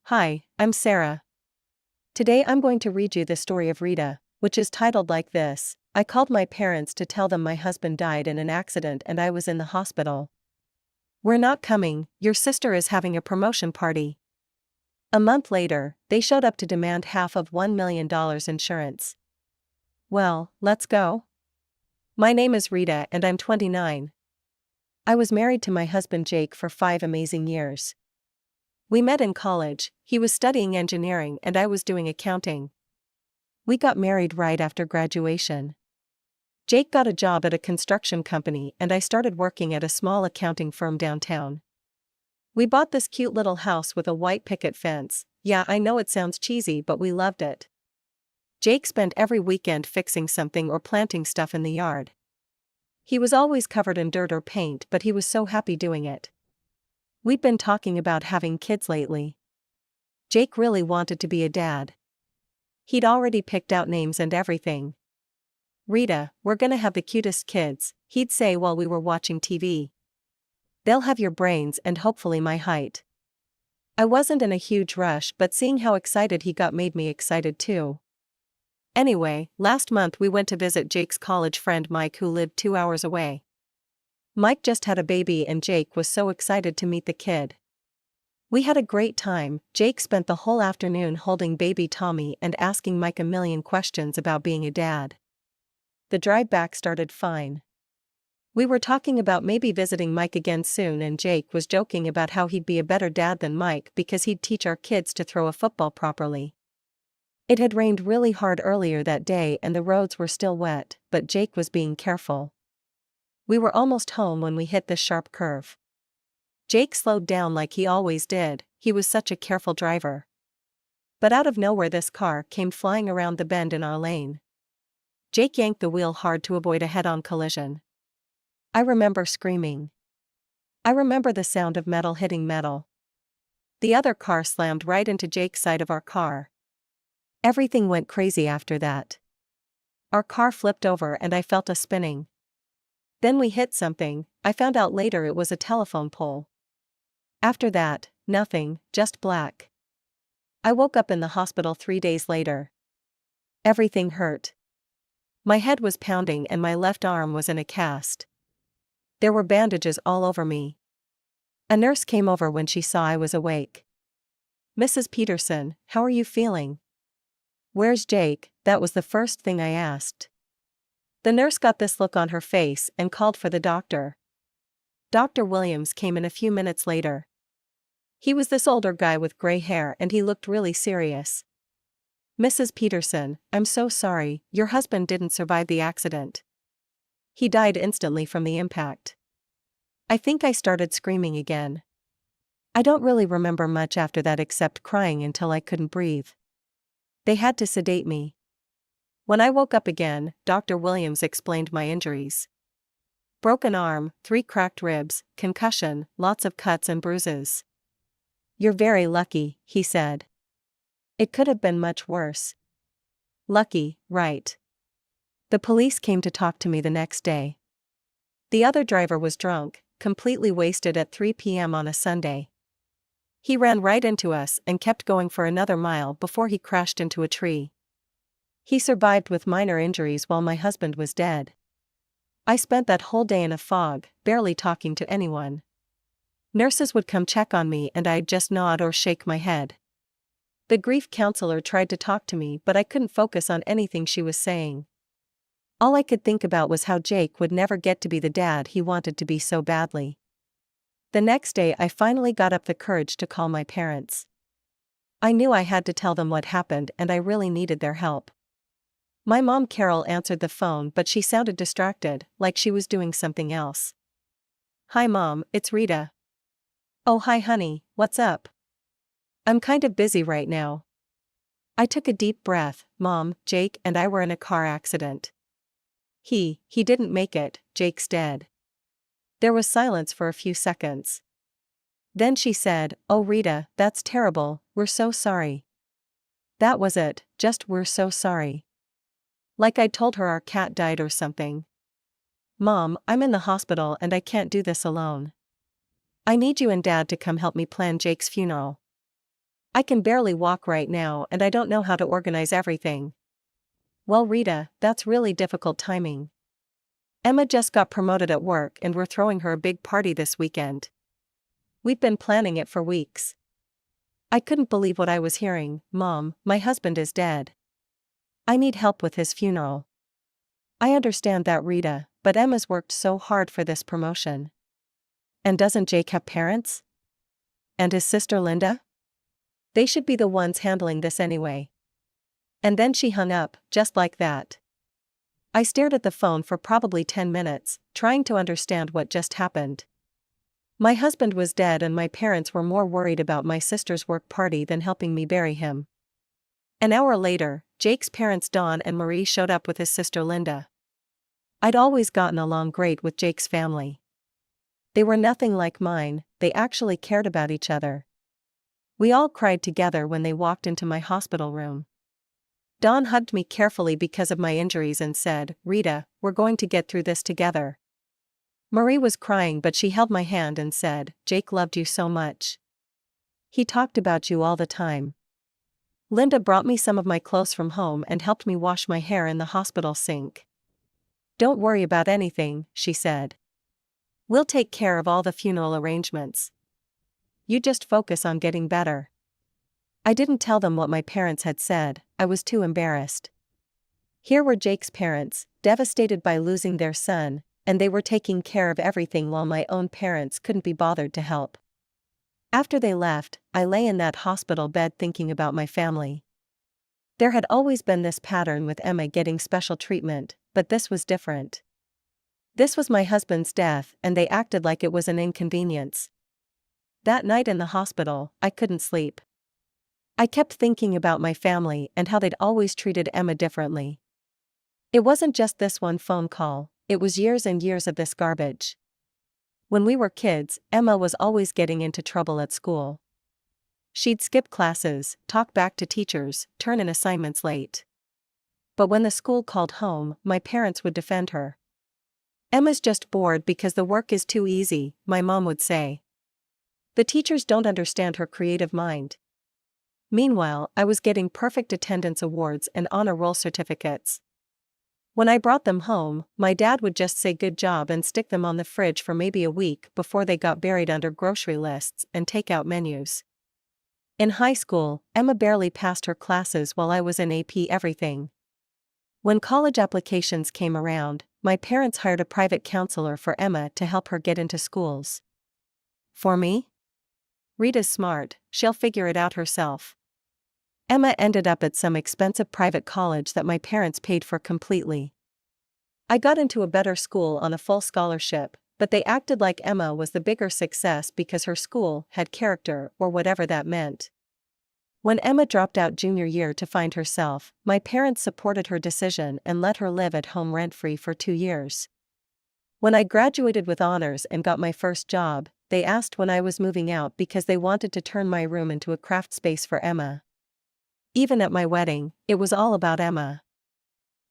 Hi, I'm Sarah. Today I'm going to read you the story of Rita, which is titled like this: I called my parents to tell them my husband died in an accident and I was in the hospital. We're not coming, your sister is having a promotion party. A month later, they showed up to demand half of $1 million insurance. Well, let's go. My name is Rita and I'm 29. I was married to my husband Jake for 5 amazing years. We met in college, he was studying engineering and I was doing accounting. We got married right after graduation. Jake got a job at a construction company and I started working at a small accounting firm downtown. We bought this cute little house with a white picket fence. Yeah, I know it sounds cheesy, but we loved it. Jake spent every weekend fixing something or planting stuff in the yard. He was always covered in dirt or paint, but he was so happy doing it. We'd been talking about having kids lately. Jake really wanted to be a dad. He'd already picked out names and everything. Rita, we're gonna have the cutest kids, he'd say while we were watching TV. They'll have your brains and hopefully my height. I wasn't in a huge rush, but seeing how excited he got made me excited too. Anyway, last month we went to visit Jake's college friend Mike, who lived 2 hours away. Mike just had a baby and Jake was so excited to meet the kid. We had a great time. Jake spent the whole afternoon holding baby Tommy and asking Mike a million questions about being a dad. The drive back started fine. We were talking about maybe visiting Mike again soon, and Jake was joking about how he'd be a better dad than Mike because he'd teach our kids to throw a football properly. It had rained really hard earlier that day and the roads were still wet, but Jake was being careful. We were almost home when we hit this sharp curve. Jake slowed down like he always did, he was such a careful driver. But out of nowhere this car came flying around the bend in our lane. Jake yanked the wheel hard to avoid a head-on collision. I remember screaming. I remember the sound of metal hitting metal. The other car slammed right into Jake's side of our car. Everything went crazy after that. Our car flipped over and I felt us spinning. Then we hit something. I found out later it was a telephone pole. After that, nothing, just black. I woke up in the hospital 3 days later. Everything hurt. My head was pounding and my left arm was in a cast. There were bandages all over me. A nurse came over when she saw I was awake. "Mrs. Peterson, how are you feeling?" "Where's Jake?" That was the first thing I asked. The nurse got this look on her face and called for the doctor. Dr. Williams came in a few minutes later. He was this older guy with gray hair and he looked really serious. "Mrs. Peterson, I'm so sorry, your husband didn't survive the accident. He died instantly from the impact." I think I started screaming again. I don't really remember much after that except crying until I couldn't breathe. They had to sedate me. When I woke up again, Dr. Williams explained my injuries. Broken arm, 3 cracked ribs, concussion, lots of cuts and bruises. "You're very lucky," he said. "It could have been much worse." Lucky, right. The police came to talk to me the next day. The other driver was drunk, completely wasted at 3 p.m. on a Sunday. He ran right into us and kept going for another mile before he crashed into a tree. He survived with minor injuries while my husband was dead. I spent that whole day in a fog, barely talking to anyone. Nurses would come check on me and I'd just nod or shake my head. The grief counselor tried to talk to me, but I couldn't focus on anything she was saying. All I could think about was how Jake would never get to be the dad he wanted to be so badly. The next day I finally got up the courage to call my parents. I knew I had to tell them what happened and I really needed their help. My mom Carol answered the phone, but she sounded distracted, like she was doing something else. "Hi Mom, it's Rita." "Oh hi honey, what's up?" "I'm kind of busy right now." I took a deep breath. "Mom, Jake and I were in a car accident. He didn't make it, Jake's dead." There was silence for a few seconds. Then she said, "Oh Rita, that's terrible, we're so sorry." That was it, just "we're so sorry." Like I'd told her our cat died or something. "Mom, I'm in the hospital and I can't do this alone. I need you and Dad to come help me plan Jake's funeral." I can barely walk right now and I don't know how to organize everything. Well, Rita, that's really difficult timing. Emma just got promoted at work and we're throwing her a big party this weekend. We've been planning it for weeks. I couldn't believe what I was hearing. Mom, my husband is dead. I need help with his funeral. I understand that, Rita, but Emma's worked so hard for this promotion. And doesn't Jake have parents? And his sister Linda? They should be the ones handling this anyway. And then she hung up, just like that. I stared at the phone for probably 10 minutes, trying to understand what just happened. My husband was dead and my parents were more worried about my sister's work party than helping me bury him. An hour later, Jake's parents Dawn and Marie showed up with his sister Linda. I'd always gotten along great with Jake's family. They were nothing like mine, they actually cared about each other. We all cried together when they walked into my hospital room. Dawn hugged me carefully because of my injuries and said, "Rita, we're going to get through this together." Marie was crying but she held my hand and said, "Jake loved you so much. He talked about you all the time." Linda brought me some of my clothes from home and helped me wash my hair in the hospital sink. "Don't worry about anything," she said. "We'll take care of all the funeral arrangements. You just focus on getting better." I didn't tell them what my parents had said, I was too embarrassed. Here were Jake's parents, devastated by losing their son, and they were taking care of everything while my own parents couldn't be bothered to help. After they left, I lay in that hospital bed thinking about my family. There had always been this pattern with Emma getting special treatment, but this was different. This was my husband's death and they acted like it was an inconvenience. That night in the hospital, I couldn't sleep. I kept thinking about my family and how they'd always treated Emma differently. It wasn't just this one phone call, it was years and years of this garbage. When we were kids, Emma was always getting into trouble at school. She'd skip classes, talk back to teachers, turn in assignments late. But when the school called home, my parents would defend her. "Emma's just bored because the work is too easy," my mom would say. "The teachers don't understand her creative mind." Meanwhile, I was getting perfect attendance awards and honor roll certificates. When I brought them home, my dad would just say good job and stick them on the fridge for maybe a week before they got buried under grocery lists and takeout menus. In high school, Emma barely passed her classes while I was in AP everything. When college applications came around, my parents hired a private counselor for Emma to help her get into schools. For me? "Rita's smart, she'll figure it out herself." Emma ended up at some expensive private college that my parents paid for completely. I got into a better school on a full scholarship, but they acted like Emma was the bigger success because her school had character or whatever that meant. When Emma dropped out junior year to find herself, my parents supported her decision and let her live at home rent-free for 2 years. When I graduated with honors and got my first job, they asked when I was moving out because they wanted to turn my room into a craft space for Emma. Even at my wedding, it was all about Emma.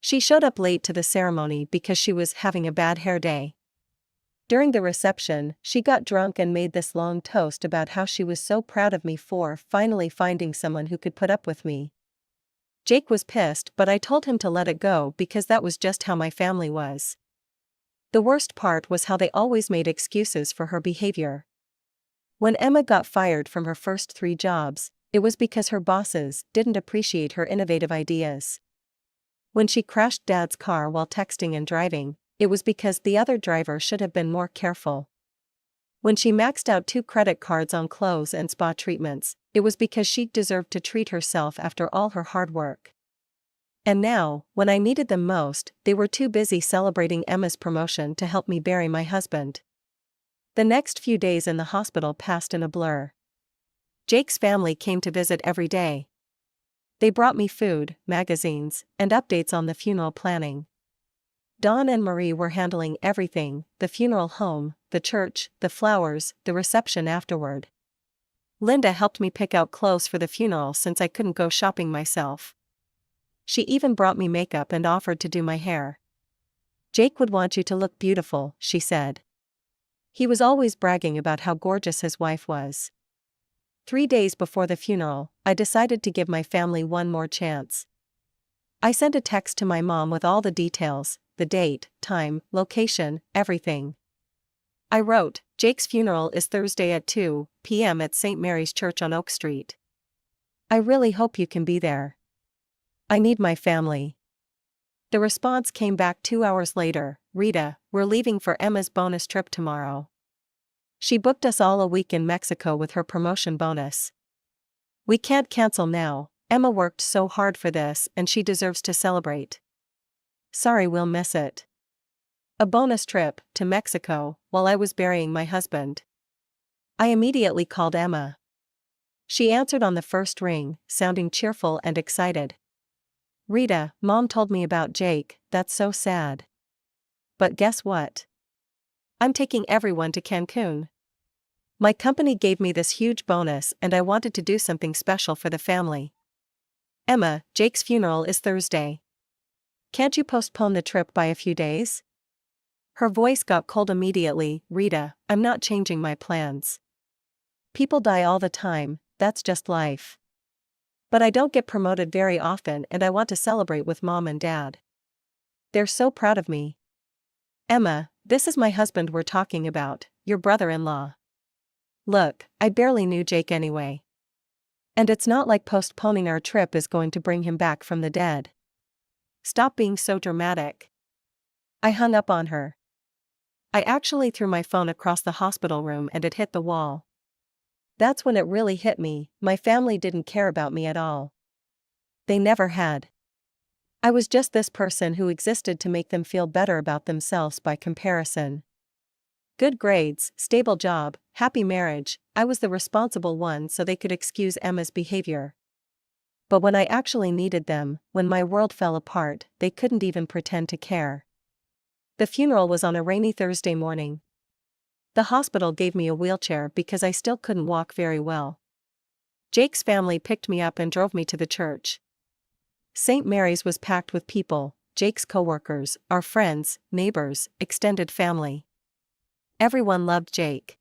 She showed up late to the ceremony because she was having a bad hair day. During the reception, she got drunk and made this long toast about how she was so proud of me for finally finding someone who could put up with me. Jake was pissed, but I told him to let it go because that was just how my family was. The worst part was how they always made excuses for her behavior. When Emma got fired from her first 3 jobs, it was because her bosses didn't appreciate her innovative ideas. When she crashed Dad's car while texting and driving, it was because the other driver should have been more careful. When she maxed out 2 credit cards on clothes and spa treatments, it was because she deserved to treat herself after all her hard work. And now, when I needed them most, they were too busy celebrating Emma's promotion to help me bury my husband. The next few days in the hospital passed in a blur. Jake's family came to visit every day. They brought me food, magazines, and updates on the funeral planning. Dawn and Marie were handling everything: the funeral home, the church, the flowers, the reception afterward. Linda helped me pick out clothes for the funeral since I couldn't go shopping myself. She even brought me makeup and offered to do my hair. "Jake would want you to look beautiful," she said. He was always bragging about how gorgeous his wife was. 3 days before the funeral, I decided to give my family one more chance. I sent a text to my mom with all the details, the date, time, location, everything. I wrote, Jake's funeral is Thursday at 2 p.m. at St. Mary's Church on Oak Street. I really hope you can be there. I need my family. The response came back 2 hours later, Rita, we're leaving for Emma's bonus trip tomorrow. She booked us all a week in Mexico with her promotion bonus. We can't cancel now, Emma worked so hard for this and she deserves to celebrate. Sorry, we'll miss it. A bonus trip to Mexico while I was burying my husband. I immediately called Emma. She answered on the first ring, sounding cheerful and excited. Rita, Mom told me about Jake, that's so sad. But guess what? I'm taking everyone to Cancun. My company gave me this huge bonus and I wanted to do something special for the family. Emma, Jake's funeral is Thursday. Can't you postpone the trip by a few days? Her voice got cold immediately. Rita, I'm not changing my plans. People die all the time, that's just life. But I don't get promoted very often and I want to celebrate with Mom and Dad. They're so proud of me. Emma, this is my husband we're talking about, your brother-in-law. Look, I barely knew Jake anyway. And it's not like postponing our trip is going to bring him back from the dead. Stop being so dramatic. I hung up on her. I actually threw my phone across the hospital room and it hit the wall. That's when it really hit me, my family didn't care about me at all. They never had. I was just this person who existed to make them feel better about themselves by comparison. Good grades, stable job, happy marriage, I was the responsible one so they could excuse Emma's behavior. But when I actually needed them, when my world fell apart, they couldn't even pretend to care. The funeral was on a rainy Thursday morning. The hospital gave me a wheelchair because I still couldn't walk very well. Jake's family picked me up and drove me to the church. St. Mary's was packed with people, Jake's coworkers, our friends, neighbors, extended family. Everyone loved Jake.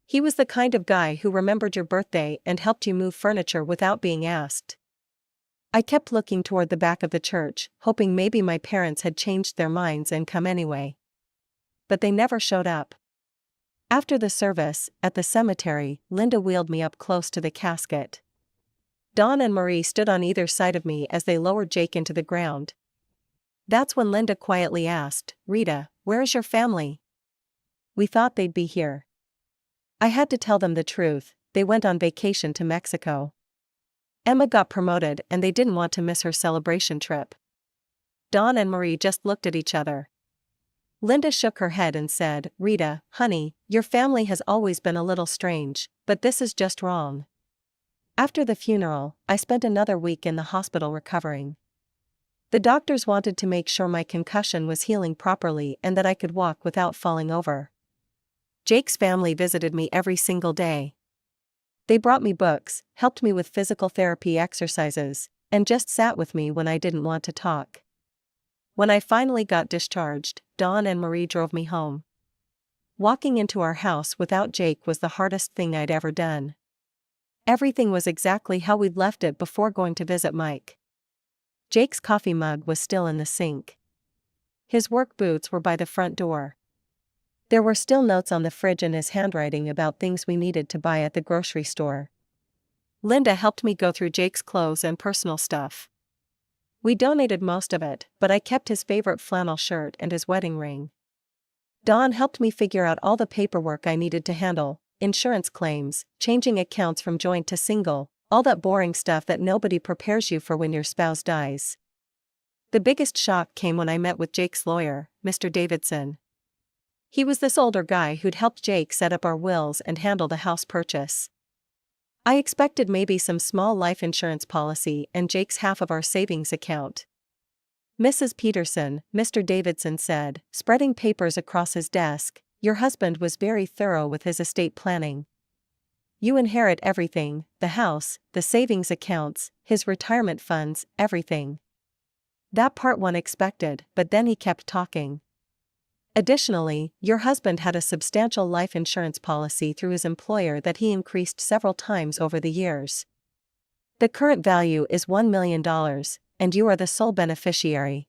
He was the kind of guy who remembered your birthday and helped you move furniture without being asked. I kept looking toward the back of the church, hoping maybe my parents had changed their minds and come anyway. But they never showed up. After the service, at the cemetery, Linda wheeled me up close to the casket. Dawn and Marie stood on either side of me as they lowered Jake into the ground. That's when Linda quietly asked, Rita, where is your family? We thought they'd be here. I had to tell them the truth, they went on vacation to Mexico. Emma got promoted and they didn't want to miss her celebration trip. Dawn and Marie just looked at each other. Linda shook her head and said, Rita, honey, your family has always been a little strange, but this is just wrong. After the funeral, I spent another week in the hospital recovering. The doctors wanted to make sure my concussion was healing properly and that I could walk without falling over. Jake's family visited me every single day. They brought me books, helped me with physical therapy exercises, and just sat with me when I didn't want to talk. When I finally got discharged, Dawn and Marie drove me home. Walking into our house without Jake was the hardest thing I'd ever done. Everything was exactly how we'd left it before going to visit Mike. Jake's coffee mug was still in the sink. His work boots were by the front door. There were still notes on the fridge in his handwriting about things we needed to buy at the grocery store. Linda helped me go through Jake's clothes and personal stuff. We donated most of it, but I kept his favorite flannel shirt and his wedding ring. Dawn helped me figure out all the paperwork I needed to handle, insurance claims, changing accounts from joint to single, all that boring stuff that nobody prepares you for when your spouse dies. The biggest shock came when I met with Jake's lawyer, Mr. Davidson. He was this older guy who'd helped Jake set up our wills and handle the house purchase. I expected maybe some small life insurance policy and Jake's half of our savings account. Mrs. Peterson, Mr. Davidson said, spreading papers across his desk, your husband was very thorough with his estate planning. You inherit everything, the house, the savings accounts, his retirement funds, everything. That part one expected, but then he kept talking. Additionally, your husband had a substantial life insurance policy through his employer that he increased several times over the years. The current value is $1 million, and you are the sole beneficiary.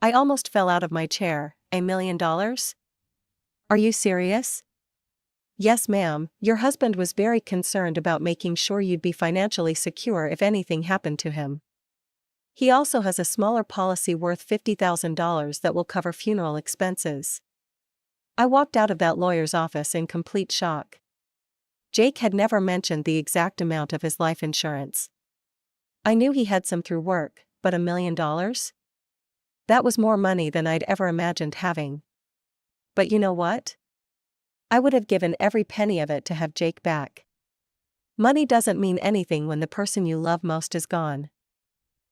I almost fell out of my chair. $1 million? Are you serious? Yes, ma'am, your husband was very concerned about making sure you'd be financially secure if anything happened to him. He also has a smaller policy worth $50,000 that will cover funeral expenses. I walked out of that lawyer's office in complete shock. Jake had never mentioned the exact amount of his life insurance. I knew he had some through work, but $1 million? That was more money than I'd ever imagined having. But you know what? I would have given every penny of it to have Jake back. Money doesn't mean anything when the person you love most is gone.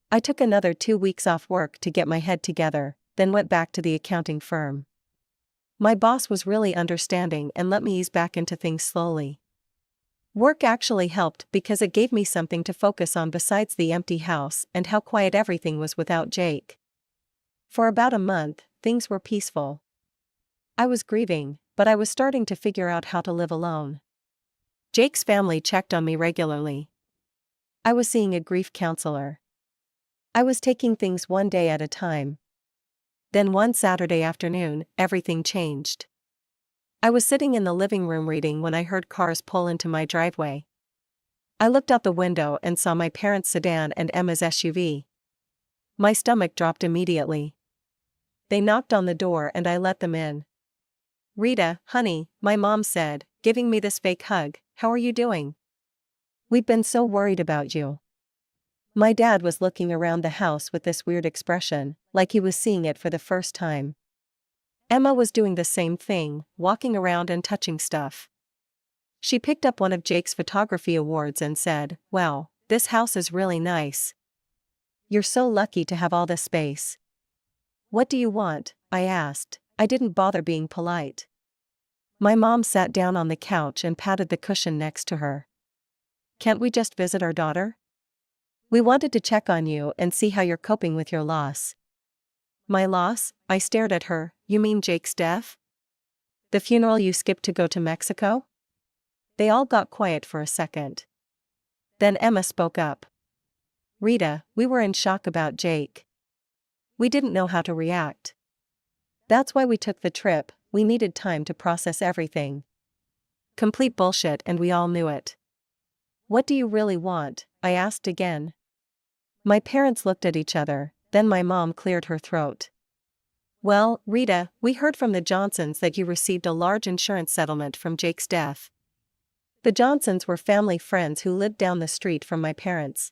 I took another 2 weeks off work to get my head together, then went back to the accounting firm. My boss was really understanding and let me ease back into things slowly. Work actually helped because it gave me something to focus on besides the empty house and how quiet everything was without Jake. For about a month, things were peaceful. I was grieving, but I was starting to figure out how to live alone. Jake's family checked on me regularly. I was seeing a grief counselor. I was taking things one day at a time. Then one Saturday afternoon, everything changed. I was sitting in the living room reading when I heard cars pull into my driveway. I looked out the window and saw my parents' sedan and Emma's SUV. My stomach dropped immediately. They knocked on the door and I let them in. "Rita, honey," my mom said, giving me this fake hug, "how are you doing? We've been so worried about you." My dad was looking around the house with this weird expression, like he was seeing it for the first time. Emma was doing the same thing, walking around and touching stuff. She picked up one of Jake's photography awards and said, "Wow, this house is really nice. You're so lucky to have all this space." "What do you want?" I asked. I didn't bother being polite. My mom sat down on the couch and patted the cushion next to her. "Can't we just visit our daughter? We wanted to check on you and see how you're coping with your loss." "My loss?" I stared at her. "You mean Jake's death? The funeral you skipped to go to Mexico?" They all got quiet for a second. Then Emma spoke up. "Rita, we were in shock about Jake. We didn't know how to react. That's why we took the trip, we needed time to process everything." Complete bullshit, and we all knew it. "What do you really want?" I asked again. My parents looked at each other, then my mom cleared her throat. "Well, Rita, we heard from the Johnsons that you received a large insurance settlement from Jake's death." The Johnsons were family friends who lived down the street from my parents.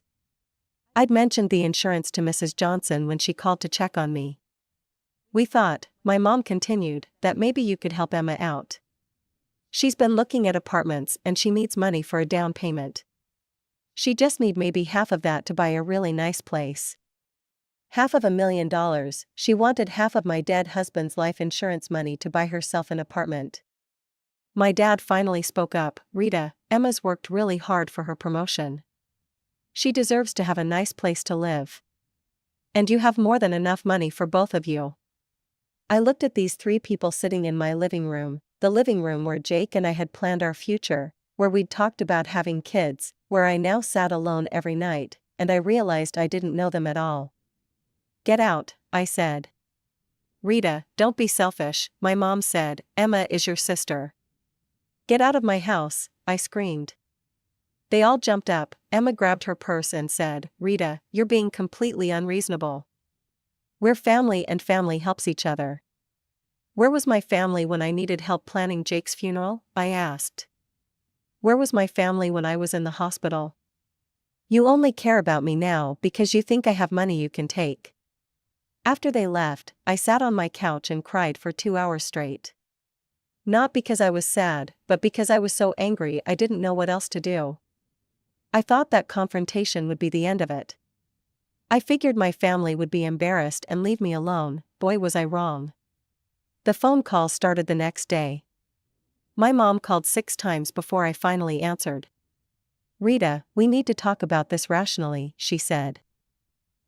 I'd mentioned the insurance to Mrs. Johnson when she called to check on me. "We thought," my mom continued, "that maybe you could help Emma out. She's been looking at apartments and she needs money for a down payment. She just need maybe half of that to buy a really nice place." Half of $1 million, she wanted half of my dead husband's life insurance money to buy herself an apartment. My dad finally spoke up. "Rita, Emma's worked really hard for her promotion. She deserves to have a nice place to live. And you have more than enough money for both of you." I looked at these three people sitting in my living room, the living room where Jake and I had planned our future, where we'd talked about having kids, where I now sat alone every night, and I realized I didn't know them at all. "Get out," I said. "Rita, don't be selfish," my mom said, "Emma is your sister." "Get out of my house," I screamed. They all jumped up. Emma grabbed her purse and said, "Rita, you're being completely unreasonable. We're family and family helps each other." "Where was my family when I needed help planning Jake's funeral?" I asked. "Where was my family when I was in the hospital? You only care about me now because you think I have money you can take." After they left, I sat on my couch and cried for 2 hours straight. Not because I was sad, but because I was so angry I didn't know what else to do. I thought that confrontation would be the end of it. I figured my family would be embarrassed and leave me alone. Boy, was I wrong. The phone call started the next day. My mom called 6 times before I finally answered. "Rita, we need to talk about this rationally," she said.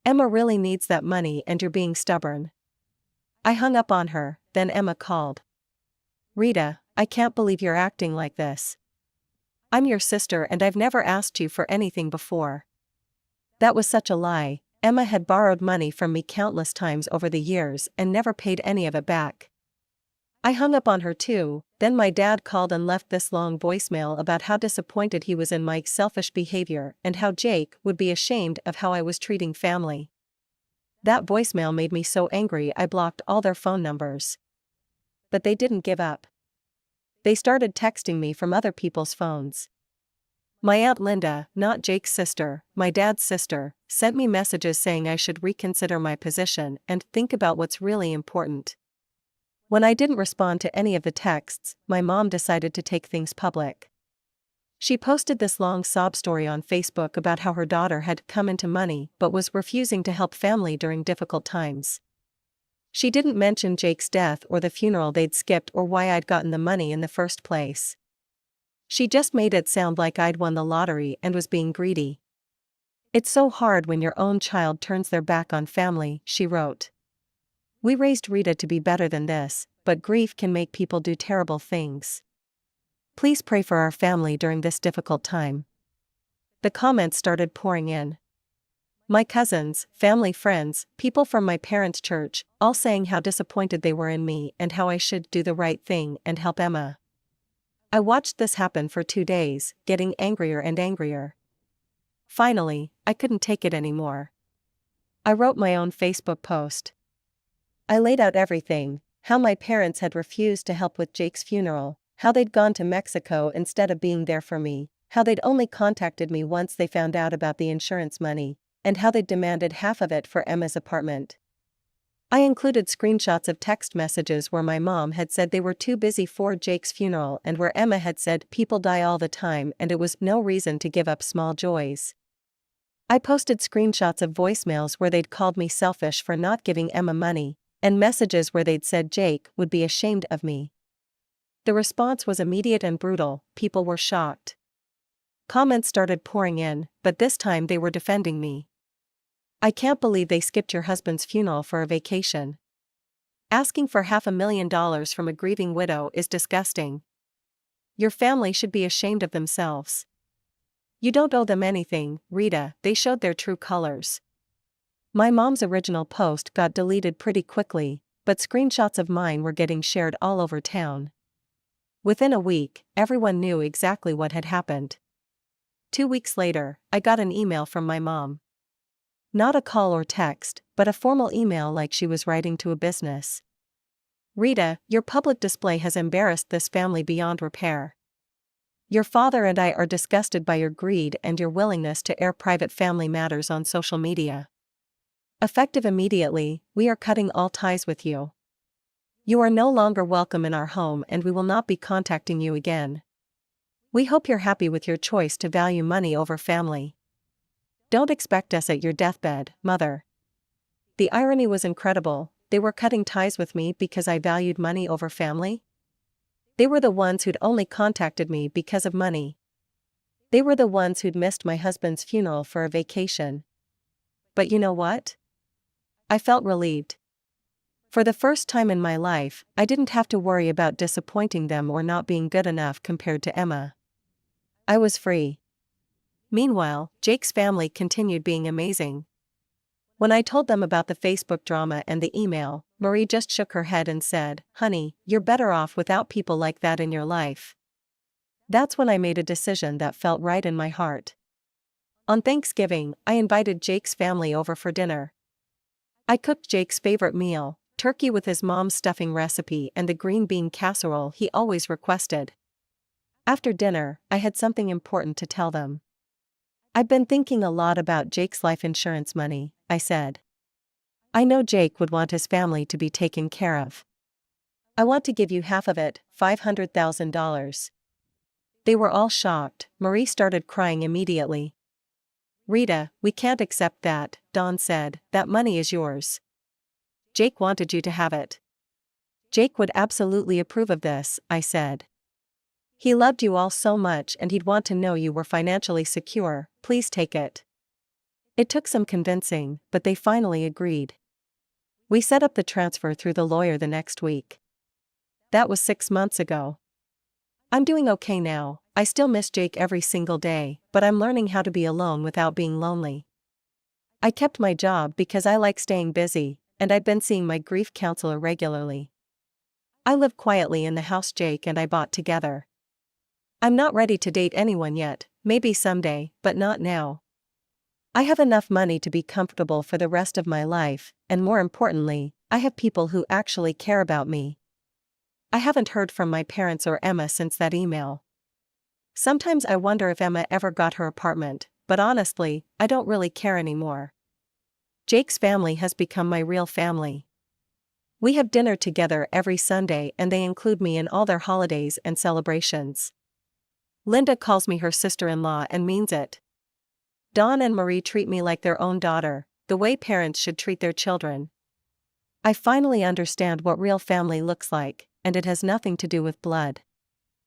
"Emma really needs that money and you're being stubborn." I hung up on her, then Emma called. "Rita, I can't believe you're acting like this. I'm your sister and I've never asked you for anything before." That was such a lie. Emma had borrowed money from me countless times over the years and never paid any of it back. I hung up on her too. Then my dad called and left this long voicemail about how disappointed he was in my selfish behavior and how Jake would be ashamed of how I was treating family. That voicemail made me so angry I blocked all their phone numbers. But they didn't give up. They started texting me from other people's phones. My Aunt Linda, not Jake's sister, my dad's sister, sent me messages saying I should reconsider my position and think about what's really important. When I didn't respond to any of the texts, my mom decided to take things public. She posted this long sob story on Facebook about how her daughter had come into money but was refusing to help family during difficult times. She didn't mention Jake's death or the funeral they'd skipped or why I'd gotten the money in the first place. She just made it sound like I'd won the lottery and was being greedy. "It's so hard when your own child turns their back on family," she wrote. "We raised Rita to be better than this, but grief can make people do terrible things. Please pray for our family during this difficult time." The comments started pouring in. My cousins, family friends, people from my parents' church, all saying how disappointed they were in me and how I should do the right thing and help Emma. I watched this happen for 2 days, getting angrier and angrier. Finally, I couldn't take it anymore. I wrote my own Facebook post. I laid out everything: how my parents had refused to help with Jake's funeral, how they'd gone to Mexico instead of being there for me, how they'd only contacted me once they found out about the insurance money, and how they'd demanded half of it for Emma's apartment. I included screenshots of text messages where my mom had said they were too busy for Jake's funeral and where Emma had said people die all the time and it was no reason to give up small joys. I posted screenshots of voicemails where they'd called me selfish for not giving Emma money, and messages where they'd said Jake would be ashamed of me. The response was immediate and brutal. People were shocked. Comments started pouring in, but this time they were defending me. "I can't believe they skipped your husband's funeral for a vacation. Asking for $500,000 from a grieving widow is disgusting. Your family should be ashamed of themselves. You don't owe them anything, Rita." They showed their true colors. My mom's original post got deleted pretty quickly, but screenshots of mine were getting shared all over town. Within a week, everyone knew exactly what had happened. 2 weeks later, I got an email from my mom. Not a call or text, but a formal email like she was writing to a business. "Rita, your public display has embarrassed this family beyond repair. Your father and I are disgusted by your greed and your willingness to air private family matters on social media. Effective immediately, we are cutting all ties with you. You are no longer welcome in our home and we will not be contacting you again. We hope you're happy with your choice to value money over family. Don't expect us at your deathbed, Mother." The irony was incredible. They were cutting ties with me because I valued money over family? They were the ones who'd only contacted me because of money. They were the ones who'd missed my husband's funeral for a vacation. But you know what? I felt relieved. For the first time in my life, I didn't have to worry about disappointing them or not being good enough compared to Emma. I was free. Meanwhile, Jake's family continued being amazing. When I told them about the Facebook drama and the email, Marie just shook her head and said, "Honey, you're better off without people like that in your life." That's when I made a decision that felt right in my heart. On Thanksgiving, I invited Jake's family over for dinner. I cooked Jake's favorite meal, turkey with his mom's stuffing recipe and the green bean casserole he always requested. After dinner, I had something important to tell them. "I've been thinking a lot about Jake's life insurance money," I said. "I know Jake would want his family to be taken care of. I want to give you half of it, $500,000. They were all shocked. Marie started crying immediately. "Rita, we can't accept that," Dawn said. "That money is yours. Jake wanted you to have it." "Jake would absolutely approve of this," I said. "He loved you all so much and he'd want to know you were financially secure. Please take it." It took some convincing, but they finally agreed. We set up the transfer through the lawyer the next week. That was 6 months ago. I'm doing okay now. I still miss Jake every single day, but I'm learning how to be alone without being lonely. I kept my job because I like staying busy, and I'd been seeing my grief counselor regularly. I live quietly in the house Jake and I bought together. I'm not ready to date anyone yet, maybe someday, but not now. I have enough money to be comfortable for the rest of my life, and more importantly, I have people who actually care about me. I haven't heard from my parents or Emma since that email. Sometimes I wonder if Emma ever got her apartment, but honestly, I don't really care anymore. Jake's family has become my real family. We have dinner together every Sunday and they include me in all their holidays and celebrations. Linda calls me her sister-in-law and means it. Dawn and Marie treat me like their own daughter, the way parents should treat their children. I finally understand what real family looks like, and it has nothing to do with blood.